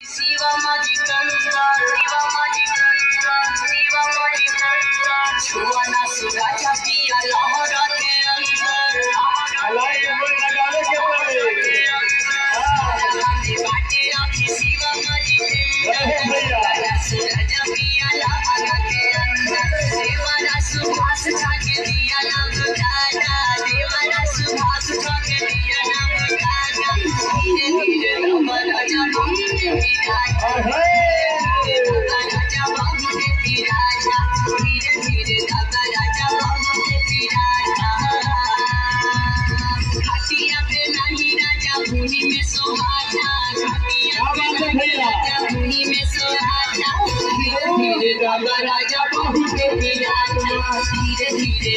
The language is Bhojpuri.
शिवा माझी गंगा शिवा माझी गंगा शिवा माझी गंगा छुआना सुराजा पिया लहरा के अंदर लगाने के पड़े बाटे आखी शिवा माझी गंगा सुराजा पिया लहरा के अंदर देवारा सुभाष छाके दिया नाम दादा देवारा सुभाष छाके दिया नाम दादा धीरे धीरे राजा राजा बाबू ने पिराजा धीरे धीरे राजा बाबू ने पिराजा खटिया पे नहीं राजा भूमि में सोहाता खटिया पे नहीं राजा भूमि में सोहाता धीरे धीरे राजा बाबू ने पिराजा धीरे धीरे